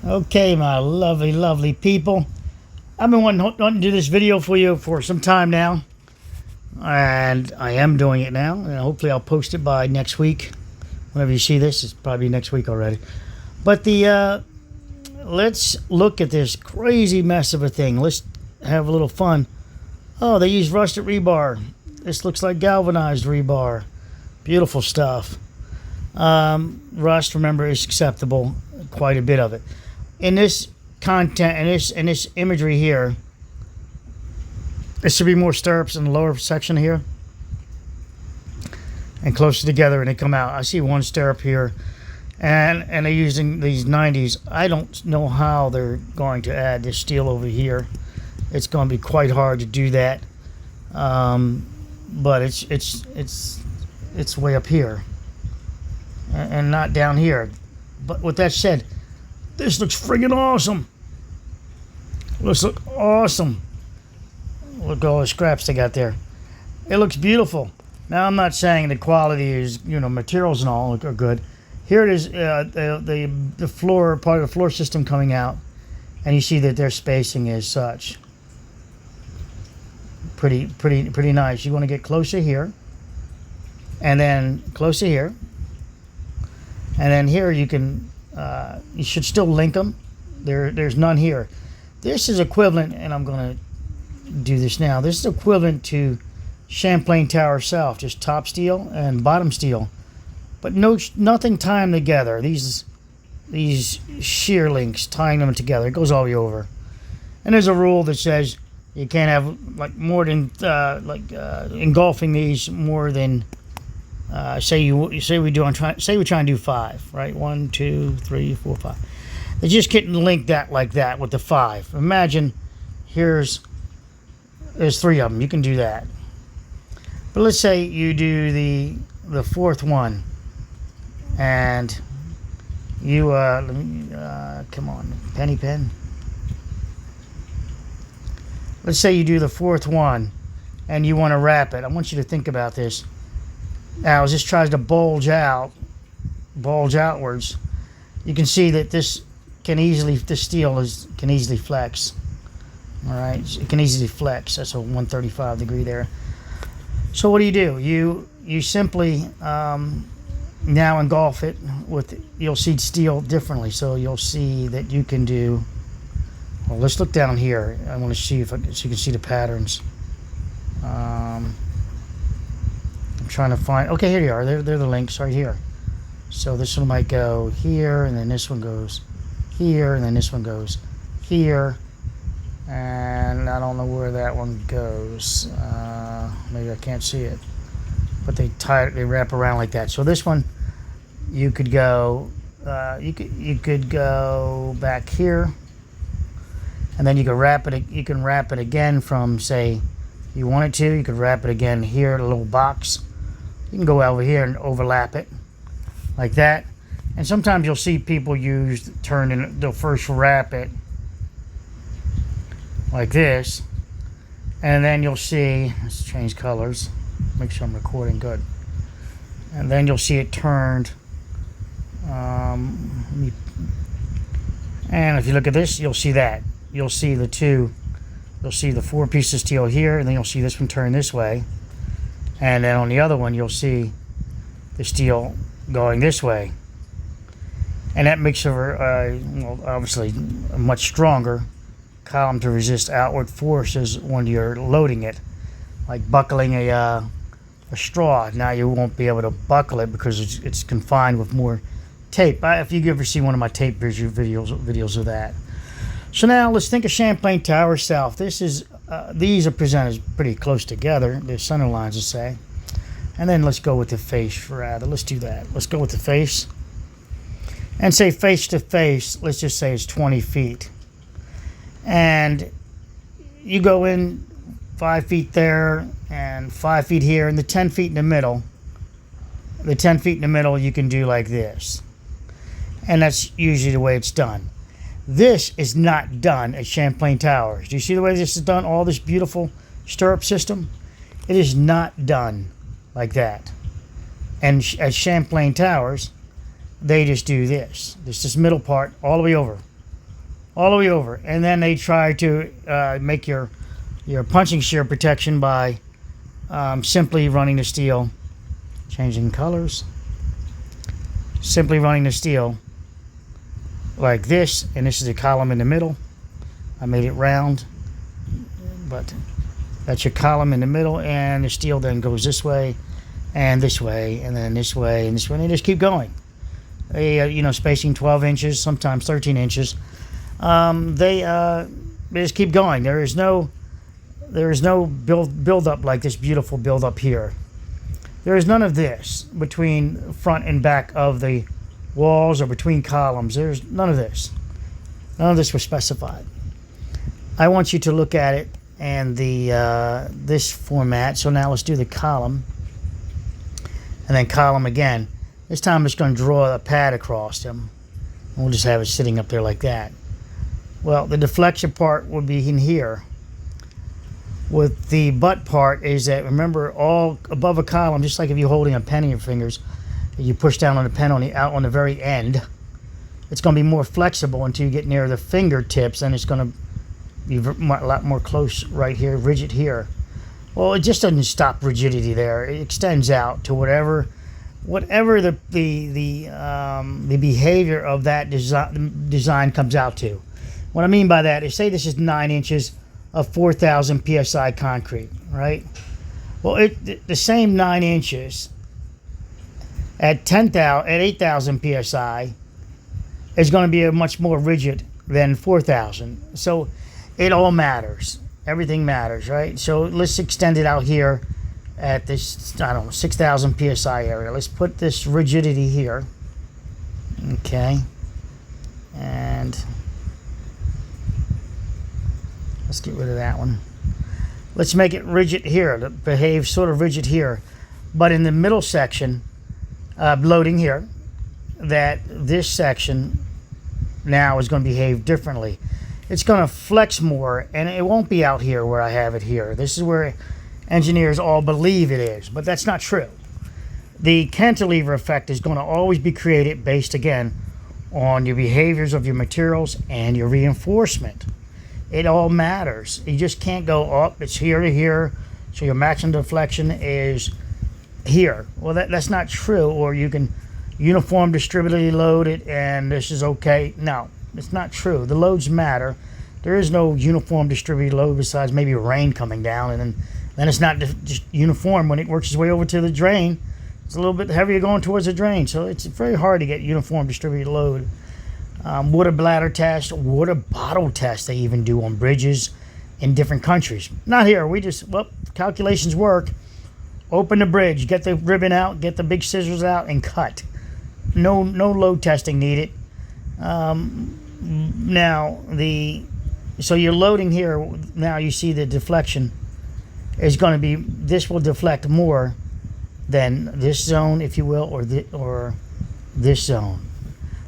Okay, my lovely, lovely people. I've been wanting to do this video for you for some time now. And I am doing it now. And hopefully I'll post it by next week. Whenever you see this, it's probably next week already. But let's look at this crazy mess of a thing. Let's have a little fun. Oh, they use rusted rebar. This looks like galvanized rebar. Beautiful stuff. Rust, remember, is acceptable. Quite a bit of it. In this content, in this imagery here, there should be more stirrups in the lower section here and closer together, and they come out. I see one stirrup here, and they're using these 90s. I don't know how they're going to add this steel over here. It's going to be quite hard to do that, but it's way up here and not down here. But with that said, this looks friggin' awesome. Looks awesome. Look at all the scraps they got there. It looks beautiful. Now, I'm not saying the quality is, materials and all are good. Here it is, the floor, part of the floor system coming out, and you see that their spacing is such. Pretty nice. You want to get closer here, and then closer here, and then here you can. You should still link them. There's none here. This is equivalent, and I'm going to do this now. This is equivalent to Champlain Tower South, just top steel and bottom steel, but nothing tying them together. These shear links tying them together. It goes all the way over. And there's a rule that says you can't have like more than engulfing these more than. Say we try and do 5, right? 1, 2, 3, 4, 5. They just getting linked like that with the 5. Imagine there's 3 of them. You can do that. But let's say you do the 4th one, and you come on, penny pen. Let's say you do the 4th one, and you want to wrap it. I want you to think about this. Now, as this tries to bulge outwards, you can see that this steel can easily flex. All right, it can easily flex. That's a 135 degree there. So what do? You simply now engulf it with. You'll see steel differently. So you'll see that you can do. Well, let's look down here. I want to see so you can see the patterns. Trying to find. Okay, here they are. They're the links right here. So this one might go here, and then this one goes here, and then this one goes here, and I don't know where that one goes. Maybe I can't see it, but they wrap around like that. So this one, you could go. You could go back here, and then you could wrap it. You can wrap it again from, say, you wanted to. You could wrap it again here, a little box. You can go over here and overlap it like that. And sometimes you'll see people they'll first wrap it like this. And then you'll see, let's change colors, make sure I'm recording good. And then you'll see it turned. And if you look at this, you'll see that. You'll see you'll see the 4 pieces of steel here, and then you'll see this one turn this way. And then on the other one, you'll see the steel going this way. And that makes obviously a much stronger column to resist outward forces when you're loading it. Like buckling a straw. Now you won't be able to buckle it because it's confined with more tape. If you ever see one of my tape videos of that. So now let's think of Champlain Tower South. These are presented pretty close together, the center lines to say. And then let's go with the face rather. Let's do that. Let's go with the face. And say face to face, let's just say it's 20 feet. And you go in 5 feet there and 5 feet here, and the 10 feet in the middle. The 10 feet in the middle you can do like this. And that's usually the way it's done. This is not done at Champlain Towers. Do you see the way this is done? All this beautiful stirrup system? It is not done like that. And at Champlain Towers, they just do this. This middle part all the way over. all the way over. And then they try to make your punching shear protection by simply running the steel, changing colors, simply running the steel like this, and this is a column in the middle. I made it round, but that's your column in the middle, and the steel then goes this way, and this way, and then this way, and this way, and they just keep going. They, spacing 12 inches, sometimes 13 inches. They just keep going. There is no build up like this beautiful build up here. There is none of this between front and back of the walls or between columns. There's none of this. None of this was specified. I want you to look at it and this format. So now let's do the column, and then column again. This time I'm just going to draw a pad across them. We'll just have it sitting up there like that. Well, the deflection part will be in here. With the butt part is that, remember, all above a column, just like if you're holding a pen in your fingers, you push down on the pen out on the very end, it's going to be more flexible until you get near the fingertips, and it's going to be a lot more close right here, rigid here. Well, it just doesn't stop rigidity there. It extends out to whatever the behavior of that design comes out to. What I mean by that is, say this is 9 inches of 4,000 psi concrete, right? Well, the same 9 inches at 8,000 psi is going to be a much more rigid than 4,000. So it all matters. Everything matters, right? So let's extend it out here at this, 6,000 psi area. Let's put this rigidity here. Okay. And let's get rid of that one. Let's make it rigid here. It behaves sort of rigid here. But in the middle section, loading here, that this section now is going to behave differently. It's going to flex more, and it won't be out here where I have it here. This is where engineers all believe it is, but that's not true. The cantilever effect is going to always be created based, again, on your behaviors of your materials and your reinforcement. It all matters. You just can't go up. It's here to here, so your maximum deflection is here. Well, that's not true. Or you can uniform distributively load it, and this is okay. No, it's not true. The loads matter. There is no uniform distributed load besides maybe rain coming down, and then it's not just uniform when it works its way over to the drain. It's a little bit heavier going towards the drain, so it's very hard to get uniform distributed load. Water bladder test, water bottle test they even do on bridges in different countries. Not here. We just, calculations work. Open the bridge, get the ribbon out, get the big scissors out, and cut. No load testing needed. So you're loading here. Now you see the deflection is going to be, this will deflect more than this zone, if you will, or this zone.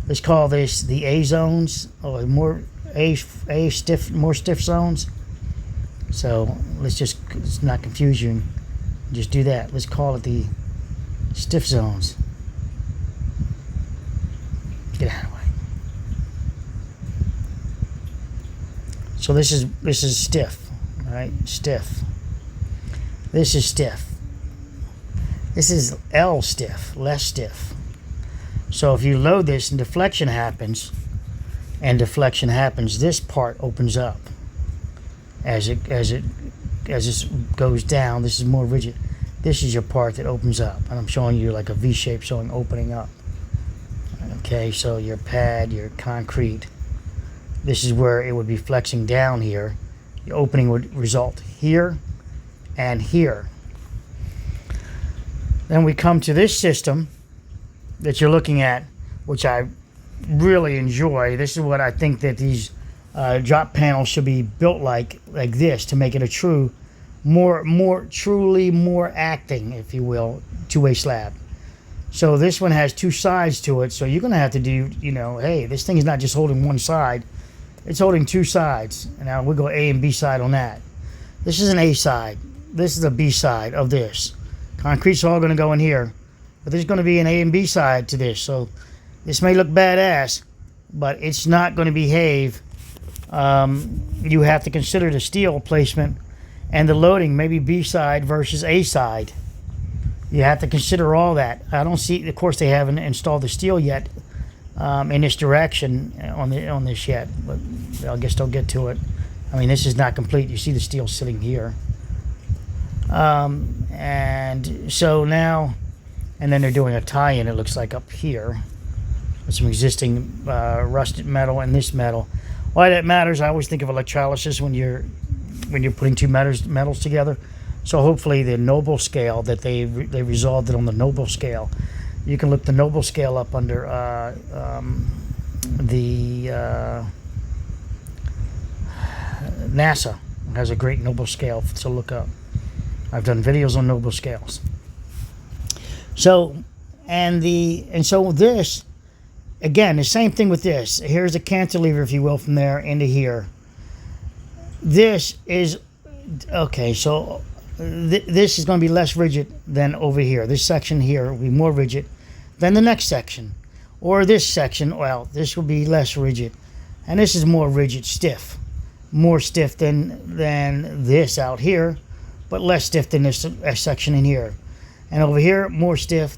Let's call this the A zones, or more stiff zones. So let's not confuse you. Just do that. Let's call it the stiff zones. Get out of the way. So this is stiff, right? Stiff. This is stiff. This is L stiff, less stiff. So if you load this and deflection happens, this part opens up as it goes down. This is more rigid. This is your part that opens up, and I'm showing you like a V shape showing opening up. Okay, so your pad, your concrete, this is where it would be flexing down here. The opening would result here and here. Then we come to this system that you're looking at, which I really enjoy. This is what I think that these drop panels should be built like this, to make it a true, truly more acting, if you will, two-way slab. So this one has two sides to it, so you're going to have to do, hey, this thing is not just holding one side, it's holding two sides. And now we'll go A and B side on that. This is an A side. This is a B side of this. Concrete's all going to go in here. But there's going to be an A and B side to this. So this may look badass, but it's not going to behave you have to consider the steel placement and the loading, maybe B side versus A side. You have to consider all that. I don't see, of course, they haven't installed the steel yet in this direction on this yet, but I guess they'll get to it. I mean, this is not complete. You see the steel sitting here. And so now, and then they're doing a tie-in, it looks like, up here with some existing rusted metal and this metal. Why that matters, I always think of electrolysis when you're putting two metals together. So hopefully the noble scale, that they resolved it on the noble scale. You can look the noble scale up under NASA has a great noble scale to look up. I've done videos on noble scales. So so this, again, the same thing with this. Here's a cantilever, if you will, from there into here. This is okay. So this is going to be less rigid than over here. This section here will be more rigid than the next section, or this section. Well, this will be less rigid, and this is more rigid, stiff, more stiff than this out here, but less stiff than this section in here. And over here, more stiff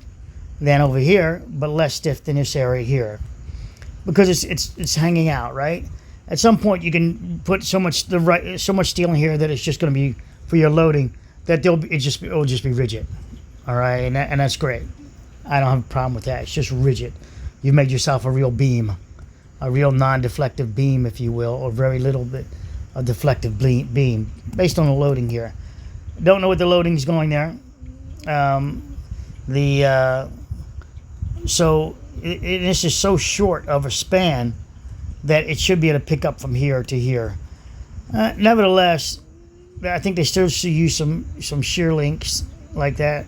than over here, but less stiff than this area here, because it's hanging out, right? At some point, you can put so much steel in here that it's just going to be for your loading that it'll just be rigid, all right, and that's great. I don't have a problem with that. It's just rigid. You've made yourself a real beam, a real non-deflective beam, if you will, or very little bit of deflective beam based on the loading here. Don't know what the loading is going there. So this is so short of a span that it should be able to pick up from here to here. Nevertheless, I think they still should use some shear links like that.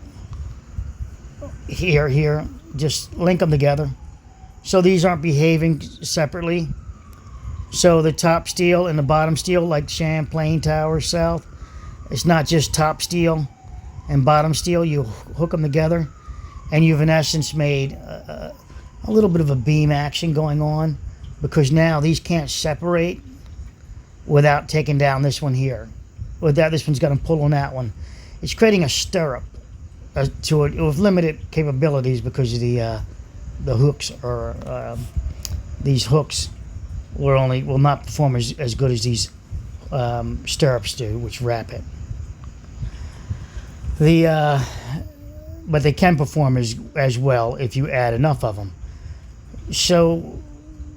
Here, just link them together, so these aren't behaving separately. So the top steel and the bottom steel, like Champlain Tower South, it's not just top steel and bottom steel. You hook them together, and you've in essence made a little bit of a beam action going on, because now these can't separate without taking down this one here. Without this one's going to pull on that one. It's creating a stirrup to it with limited capabilities, because of the hooks, or these hooks will not perform as good as these stirrups do, which wrap it. But they can perform as well if you add enough of them. So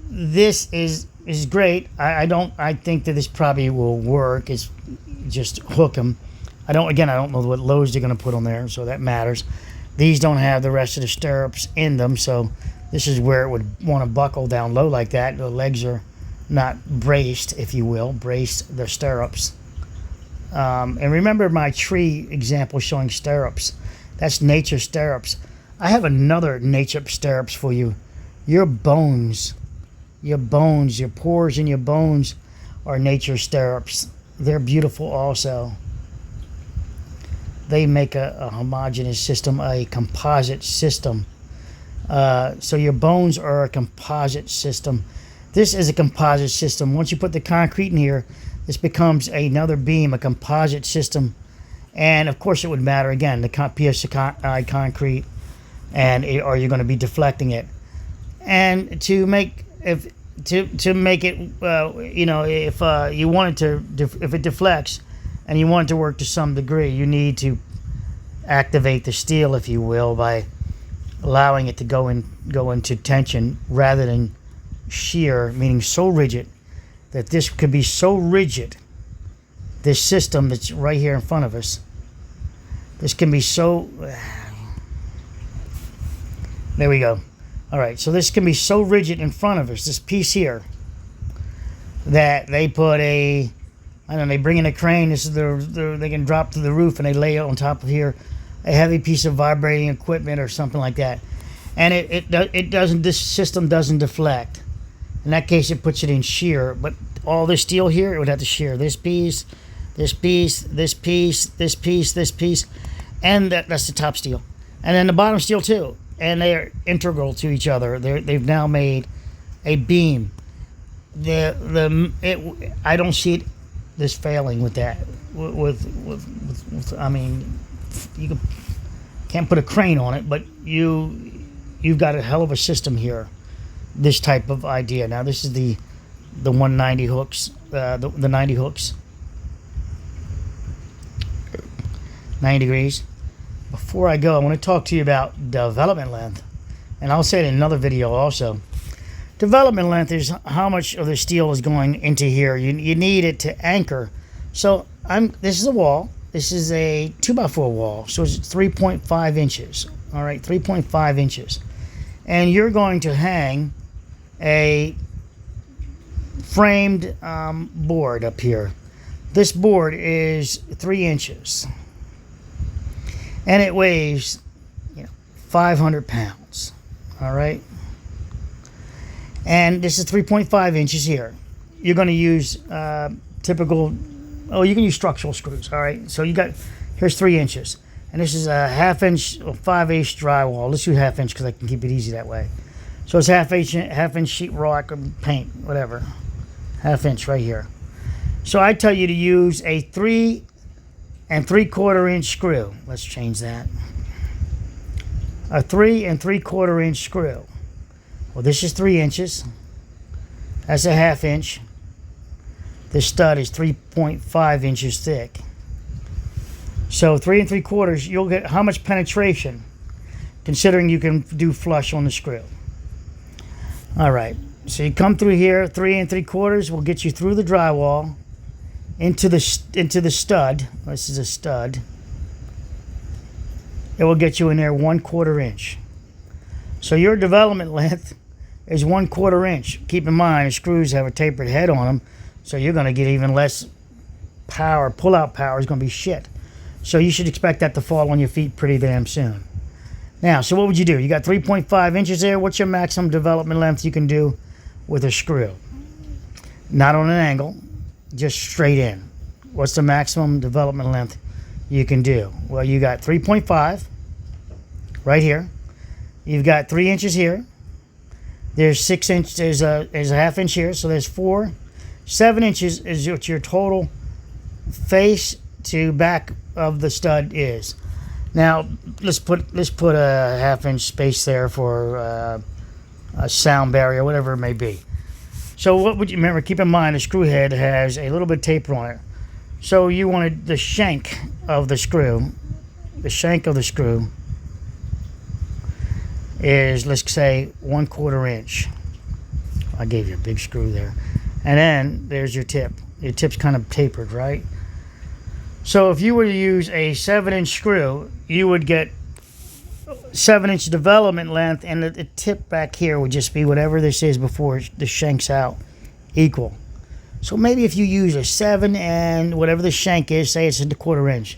this is great. I think that this probably will work. It's just hook them. I don't know what loads they're going to put on there, so that matters. These don't have the rest of the stirrups in them, so this is where it would want to buckle down low like that. The legs are not braced, if you will, brace the stirrups. And remember my tree example showing stirrups. That's nature stirrups. I have another nature stirrups for you. Your bones, your pores in your bones are nature stirrups. They're beautiful also. They make a homogeneous system, a composite system. So your bones are a composite system. This is a composite system. Once you put the concrete in here, this becomes another beam, a composite system. And of course it would matter, again, the PSI concrete, and are you going to be deflecting it? And to make it, if you wanted to, if it deflects and you want it to work to some degree, you need to activate the steel, if you will, by allowing it to go into tension rather than shear, meaning so rigid that this could be so rigid. This system that's right here in front of us, this can be so, there we go. All right, so this can be so rigid in front of us, this piece here, that they put they bring in a crane, they can drop to the roof, and they lay it on top of here, a heavy piece of vibrating equipment or something like that. And this system doesn't deflect. In that case, it puts it in shear, but all this steel here, it would have to shear this piece, this piece, this piece, this piece, this piece, and that's the top steel. And then the bottom steel too. And they are integral to each other. They've now made a beam. I don't see this failing with that. I mean, can't put a crane on it, but you've got a hell of a system here. This type of idea. Now this is the 190 hooks, the 90 hooks, 90 degrees. Before I go, I want to talk to you about development length, and I'll say it in another video also. Development length is how much of the steel is going into here. You need it to anchor. So this is a wall. This is a 2x4 wall, so it's 3.5 inches. All right, 3.5 inches. And you're going to hang a framed board up here. This board is 3 inches. And it weighs 500 pounds. All right. And this is 3.5 inches here. You're going to use typical, you can use structural screws. All right. So here's 3 inches. And this is a 1/2 inch or 5/8 drywall. Let's do 1/2 inch because I can keep it easy that way. So it's 1/2 inch sheet rock or paint, whatever. 1/2 inch right here. So I tell you to use a 3 3/4 inch screw. Let's change that. A 3 3/4 inch screw. Well, this is 3 inches. That's a 1/2 inch. This stud is 3.5 inches thick. So 3 3/4, you'll get how much penetration, considering you can do flush on the screw. All right. So you come through here, 3 3/4 will get you through the drywall into the stud. This is a stud. It will get you in there 1/4 inch. So your development length is 1/4 inch. Keep in mind, the screws have a tapered head on them, so you're going to get even less power. Pull-out power is going to be shit. So you should expect that to fall on your feet pretty damn soon. Now, so what would you do? You got 3.5 inches there. What's your maximum development length you can do with a screw? Not on an angle, just straight in. What's the maximum development length you can do? Well, you got 3.5 right here. You've got 3 inches here. There's 6 inches. There's a 1/2 inch here. So there's 4. 7 inches is what your total face to back of the stud is. Now let's put a 1/2 inch space there for a sound barrier, whatever it may be. So what would you remember? Keep in mind the screw head has a little bit of taper on it. So you wanted the shank of the screw. The shank of the screw is, let's say, 1/4 inch. I gave you a big screw there. And then there's your tip. Your tip's kind of tapered, right? So if you were to use a 7-inch screw, you would get 7-inch development length, and the tip back here would just be whatever this is before the shank's out, equal. So maybe if you use a 7 and whatever the shank is, say it's a 1/4 inch.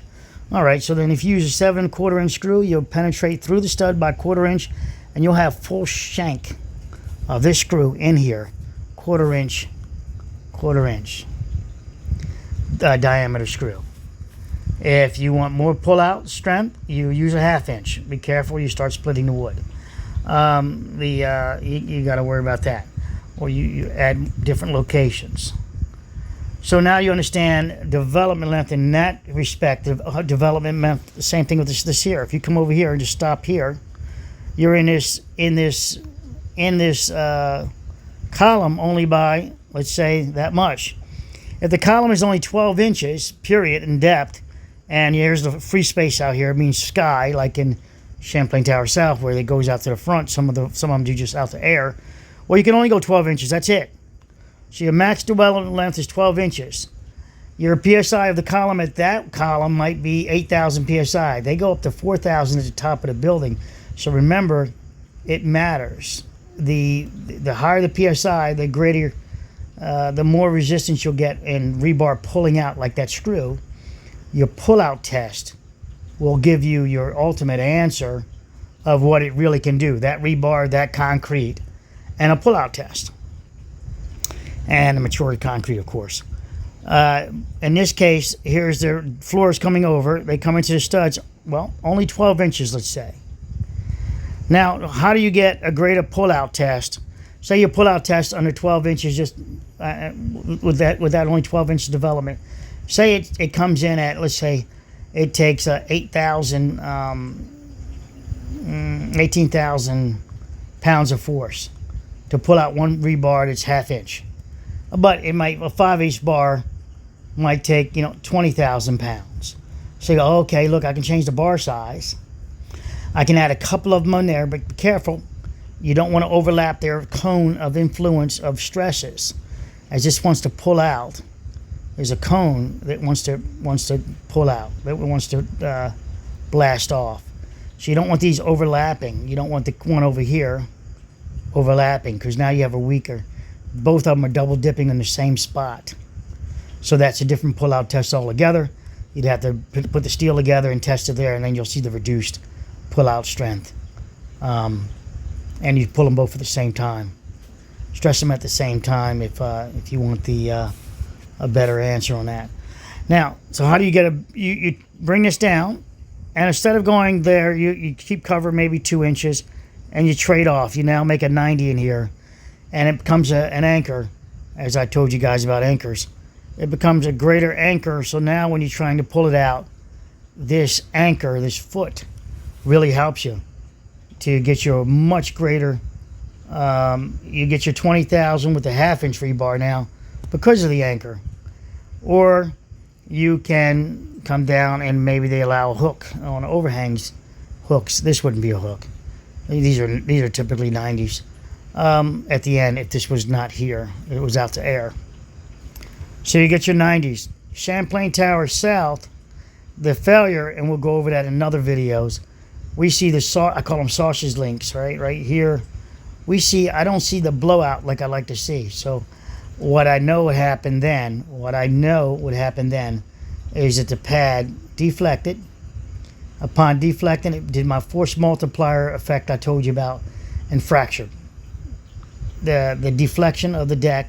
All right, so then if you use a 7 1/4 inch screw, you'll penetrate through the stud by 1/4 inch, and you'll have full shank of this screw in here, 1/4 inch diameter screw. If you want more pull-out strength, you use a 1/2 inch. Be careful, you start splitting the wood. You got to worry about that. Or you add different locations. So now you understand development length in that respect. Development length, the same thing with this here. If you come over here and just stop here, you're in this column only by, let's say, that much. If the column is only 12 inches, period, in depth, and here's the free space out here, it means sky, like in Champlain Tower South, where it goes out to the front. Some of them do just out the air. Well, you can only go 12 inches. That's it. So your max development length is 12 inches. Your PSI of the column at that column might be 8,000 PSI. They go up to 4,000 at the top of the building. So remember, it matters. The higher the PSI, the greater, the more resistance you'll get in rebar pulling out like that screw. Your pull-out test will give you your ultimate answer of what it really can do. That rebar, that concrete, and a pull-out test. And the matured concrete, of course. In this case, here's their floors coming over. They come into the studs, well, only 12 inches, let's say. Now, how do you get a greater pull-out test say your pull-out test under 12 inches, just with that only 12 inches development. Say it comes in at, let's say, it takes 18,000 pounds of force to pull out one rebar that's 1/2 inch. But it might, a 5/8 bar might take 20,000 pounds. So you go, okay, look, I can change the bar size. I can add a couple of them on there, but be careful. You don't want to overlap their cone of influence of stresses. As this wants to pull out, there's a cone that wants to pull out, that wants to blast off. So you don't want these overlapping. You don't want the one over here overlapping, because now you have a weaker. Both of them are double dipping in the same spot. So that's a different pull-out test altogether. You'd have to put the steel together and test it there, and then you'll see the reduced pull-out strength. And you pull them both at the same time. Stress them at the same time if you want a better answer on that. Now, so how do you get you bring this down, and instead of going there, you keep cover maybe 2 inches, and you trade off. You now make a 90 in here, and it becomes an anchor, as I told you guys about anchors. It becomes a greater anchor, so now when you're trying to pull it out, this anchor, this foot, really helps you to get you a much greater, you get your 20,000 with the 1/2 inch rebar now because of the anchor. Or you can come down and maybe they allow a hook on overhangs hooks. This wouldn't be a hook. These are typically 90s at the end if this was not here. It was out to air. So you get your 90s. Champlain Tower South, the failure, and we'll go over that in other videos. We see I call them sausage links, right here. I don't see the blowout like I like to see. So what I know would happen then is that the pad deflected. Upon deflecting, it did my force multiplier effect I told you about and fractured. The deflection of the deck,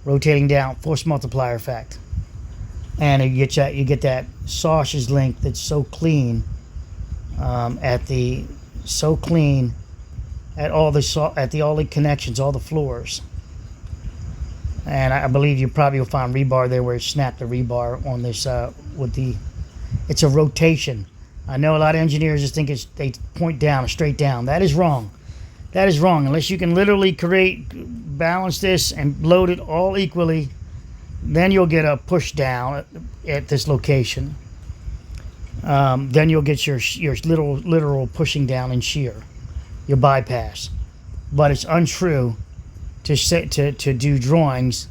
rotating down, force multiplier effect. And you get that sausage link that's so clean at all the connections, all the floors. And I believe you probably will find rebar there where it snapped the rebar on this it's a rotation. I know a lot of engineers just think they point down, straight down. That is wrong. That is wrong. Unless you can literally balance this and load it all equally, then you'll get a push down at this location. Then you'll get your literal pushing down in shear, your bypass. But it's untrue to do drawings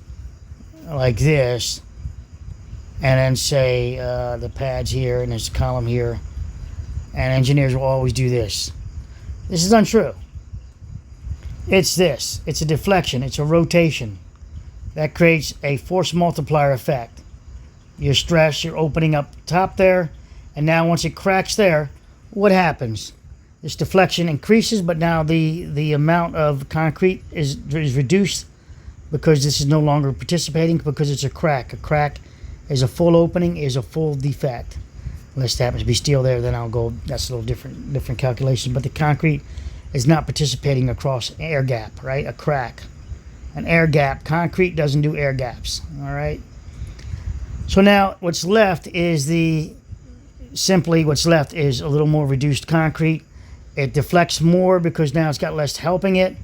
like this and then say the pad's here and this column here, and engineers will always do this. This is untrue. It's this. It's a deflection. It's a rotation. That creates a force multiplier effect. Your stress, you're opening up top there, and now once it cracks there, what happens? This deflection increases, but now the amount of concrete is reduced because this is no longer participating because it's a crack. A crack is a full opening, is a full defect. Unless it happens to be steel there, then I'll go, that's a little different calculation. But the concrete is not participating across an air gap, right? A crack. An air gap. Concrete doesn't do air gaps, all right? So now what's left is a little more reduced concrete. It deflects more because now it's got less helping it,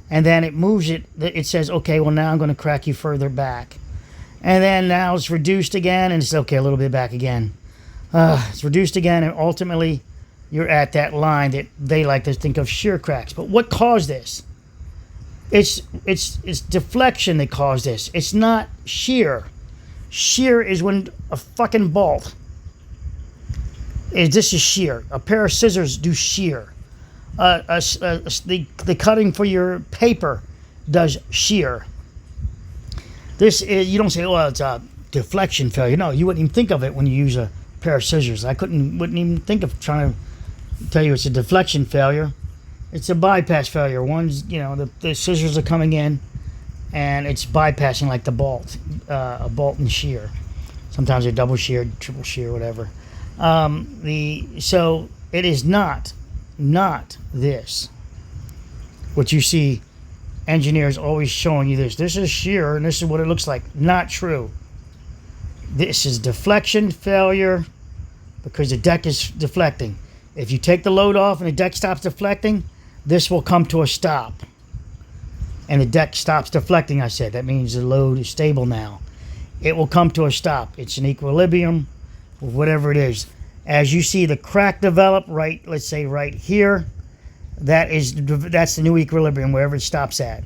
and then it moves it. It says, okay, well now I'm going to crack you further back. And then now it's reduced again, and it's okay, a little bit back again. It's reduced again, and ultimately you're at that line that they like to think of shear cracks. But what caused this? It's deflection that caused this. It's not shear. Shear is when a fucking bolt. This is shear. A pair of scissors do shear. The cutting for your paper does shear. This is, you don't say, oh, it's a deflection failure. No, you wouldn't even think of it when you use a pair of scissors. I wouldn't even think of trying to tell you it's a deflection failure. It's a bypass failure. One's, the scissors are coming in and it's bypassing like the bolt, a bolt and shear. Sometimes they're double shear, triple shear, whatever. So it is not this, what you see engineers always showing you this. This is shear, and this is what it looks like. Not true. This is deflection failure because the deck is deflecting. If you take the load off and the deck stops deflecting, this will come to a stop. And the deck stops deflecting, I said. That means the load is stable now. It will come to a stop. It's an equilibrium with whatever it is. As you see the crack develop, right, let's say right here, that's the new equilibrium, wherever it stops at.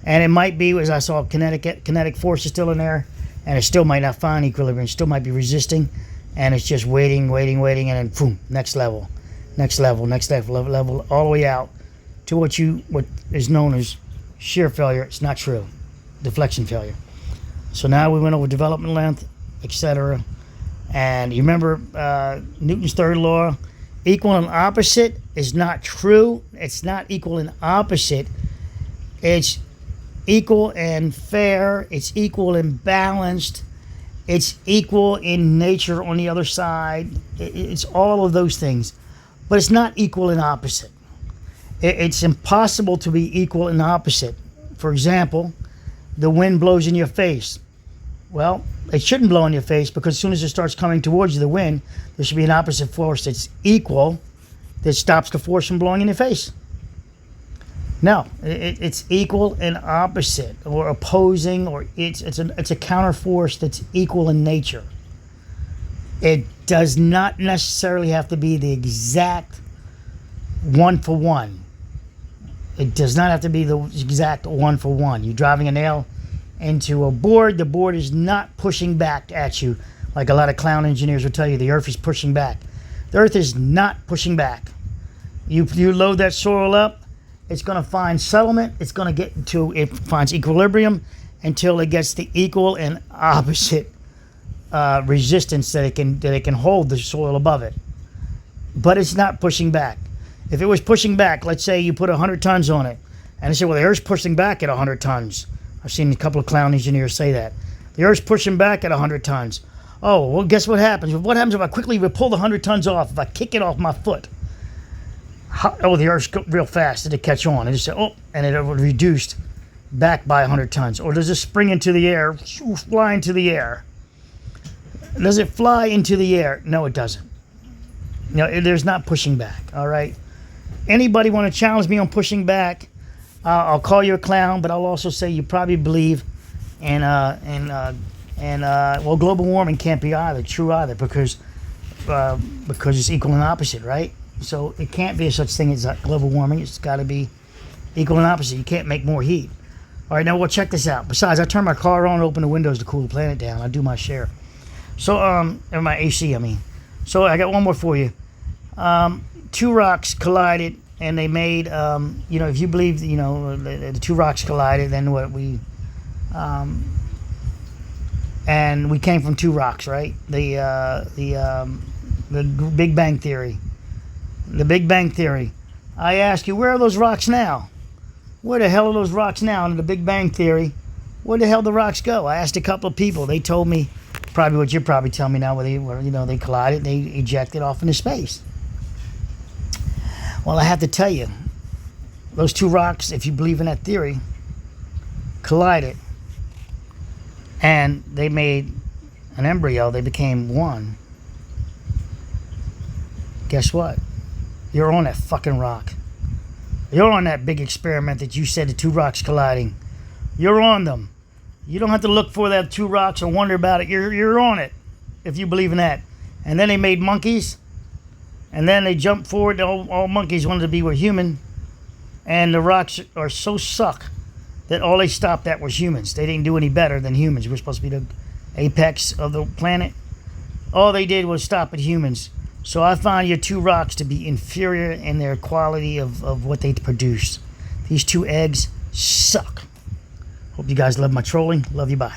And it might be, as I saw, kinetic force is still in there, and it still might not find equilibrium. It still might be resisting, and it's just waiting, and then boom, next level, all the way out to what is known as shear failure. It's not true. Deflection failure. So now we went over development length, etc. And you remember Newton's third law, equal and opposite is not true. It's not equal and opposite. It's equal and fair. It's equal and balanced. It's equal in nature on the other side. It's all of those things. But it's not equal and opposite. It's impossible to be equal and opposite. For example, the wind blows in your face. Well, it shouldn't blow in your face, because as soon as it starts coming towards you, the wind, there should be an opposite force that's equal that stops the force from blowing in your face. No, it's equal and opposite, or opposing, or it's a counter force that's equal in nature. It does not necessarily have to be the exact one-for-one. It does not have to be the exact one-for-one. You're driving a nail into a board, the board is not pushing back at you like a lot of clown engineers will tell you the earth is pushing back. The earth is not pushing back. You load that soil up, it's going to find settlement, it's going to get to, it finds equilibrium until it gets the equal and opposite resistance that it can hold the soil above it. But it's not pushing back. If it was pushing back, let's say you put 100 tons on it, and they say, well, the earth's pushing back at 100 tons. I've seen a couple of clown engineers say that. The earth's pushing back at 100 tons. Oh, well, guess what happens? What happens if I quickly pull the 100 tons off, if I kick it off my foot? The earth's real fast. Did it catch on? And it said, oh, and it reduced back by 100 tons. Or does it spring into the air, fly into the air? Does it fly into the air? No, it doesn't. No, there's not pushing back, all right? Anybody want to challenge me on pushing back? I'll call you a clown, but I'll also say you probably believe in well, global warming can't be true either, because it's equal and opposite, right? So it can't be such thing as global warming. It's got to be equal and opposite. You can't make more heat. All right, now we'll check this out. Besides, I turn my car on, open the windows to cool the planet down. I do my share. So or my AC, I mean. So I got one more for you. Two rocks collided. And they made, if you believe, the two rocks collided, then and we came from two rocks, right? The Big Bang Theory. The Big Bang Theory. I ask you, where are those rocks now? Where the hell are those rocks now in the Big Bang Theory? Where the hell the rocks go? I asked a couple of people. They told me probably what you're probably telling me now, where they collided, they ejected off into space. Well, I have to tell you, those two rocks, if you believe in that theory, collided, and they made an embryo. They became one. Guess what? You're on that fucking rock. You're on that big experiment that you said the two rocks colliding. You're on them. You don't have to look for that two rocks and wonder about it. You're on it, if you believe in that. And then they made monkeys. And then they jumped forward. All monkeys wanted to be with human. And the rocks are so suck that all they stopped at was humans. They didn't do any better than humans. We're supposed to be the apex of the planet. All they did was stop at humans. So I find your two rocks to be inferior in their quality of what they produce. These two eggs suck. Hope you guys love my trolling. Love you. Bye.